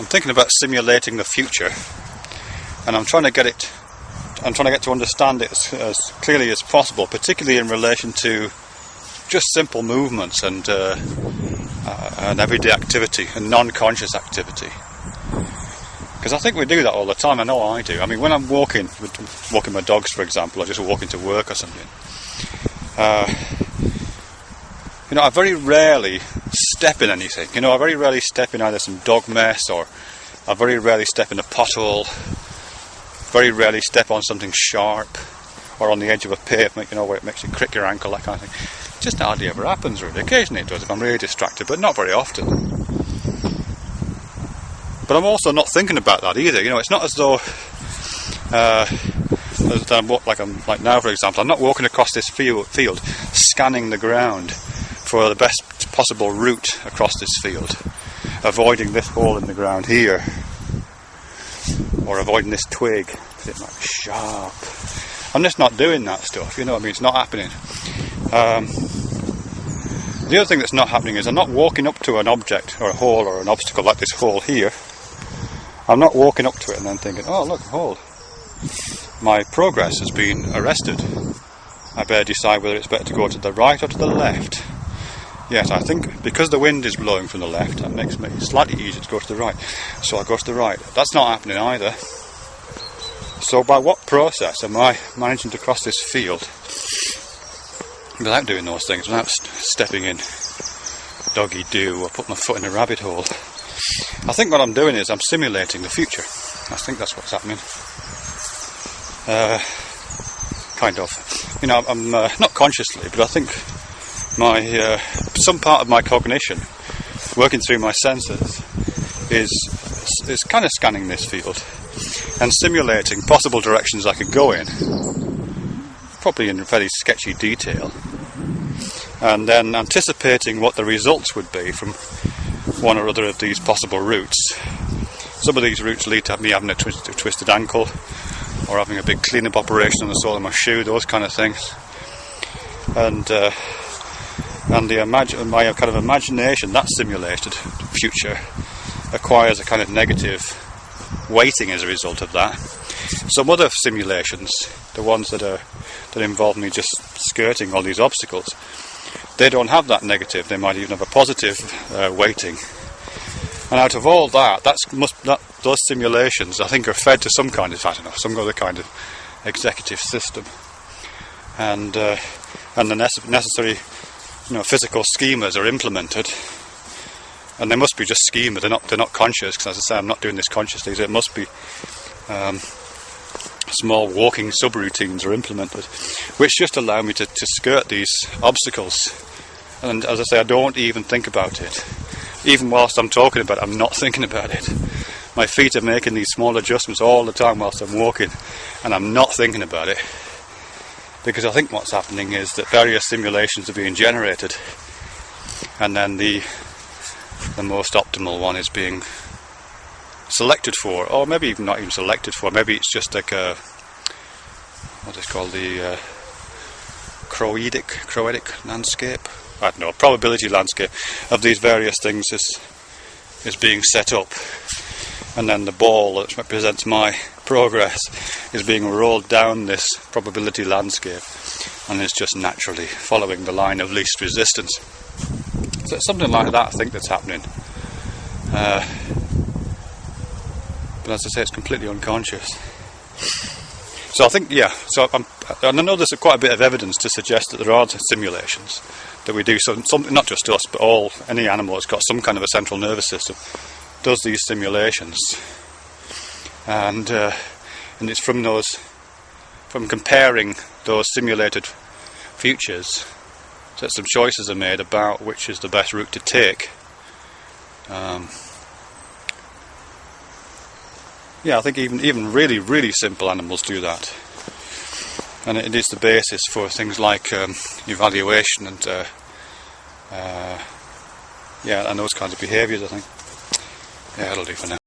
I'm thinking about simulating the future, and I'm trying to get to understand it as clearly as possible, particularly in relation to just simple movements and everyday activity and non-conscious activity. Because I think we do that all the time. I know I do. I mean, when I'm walking my dogs, for example, or just walking to work or something, I very rarely step in anything. I very rarely step in either some dog mess, or I very rarely step in a pothole. Very rarely step on something sharp, or on the edge of a pavement, where it makes you crick your ankle, that kind of thing. Just hardly ever happens, really. Occasionally it does if I'm really distracted, but not very often. But I'm also not thinking about that either. It's not as though, like now, for example, I'm not walking across this field, scanning the ground for the best possible route across this field, avoiding this hole in the ground here, or avoiding this twig because it might be sharp. I'm just not doing that stuff. It's not happening. The other thing that's not happening is I'm not walking up to an object or a hole or an obstacle like this hole here. I'm not walking up to it and then thinking, oh look, a hole. My progress has been arrested. I better decide whether it's better to go to the right or to the left. Yes, I think because the wind is blowing from the left, that makes me slightly easier to go to the right. So I go to the right. That's not happening either. So by what process am I managing to cross this field without doing those things, without stepping in doggy do or put my foot in a rabbit hole? I think what I'm doing is I'm simulating the future. I think that's what's happening. Kind of. I'm not consciously, but I think some part of my cognition, working through my senses, is kind of scanning this field and simulating possible directions I could go in, probably in very sketchy detail, and then anticipating what the results would be from one or other of these possible routes. Some of these routes lead to me having a twisted ankle, or having a big clean-up operation on the sole of my shoe, those kind of things. And my kind of imagination, that simulated future, acquires a kind of negative weighting as a result of that. Some other simulations, the ones that involve me just skirting all these obstacles, they don't have that negative. They might even have a positive weighting. And out of all that, those simulations, I think, are fed to some kind of, some other kind of executive system, and the necessary, physical schemas are implemented. And they must be just schemas. They're not conscious, because, as I say, I'm not doing this consciously. So it must be small walking subroutines are implemented, which just allow me to skirt these obstacles. And as I say, I don't even think about it. Even whilst I'm talking about it, I'm not thinking about it. My feet are making these small adjustments all the time whilst I'm walking, and I'm not thinking about it. Because I think what's happening is that various simulations are being generated, and then the most optimal one is being selected for, or maybe even not even selected for. Maybe it's just like what is called the chreodic landscape. I don't know, a probability landscape of these various things is being set up, and then the ball that represents my progress is being rolled down this probability landscape, and is just naturally following the line of least resistance. So it's something like that, I think, that's happening. But as I say, it's completely unconscious. So I think, and I know there's quite a bit of evidence to suggest that there are simulations that we do. So not just us, but any animal that's got some kind of a central nervous system does these simulations, and it's from comparing those simulated futures that some choices are made about which is the best route to take. I think even really, really simple animals do that, and it is the basis for things like evaluation and and those kinds of behaviours, I think. Yeah, that'll do for now.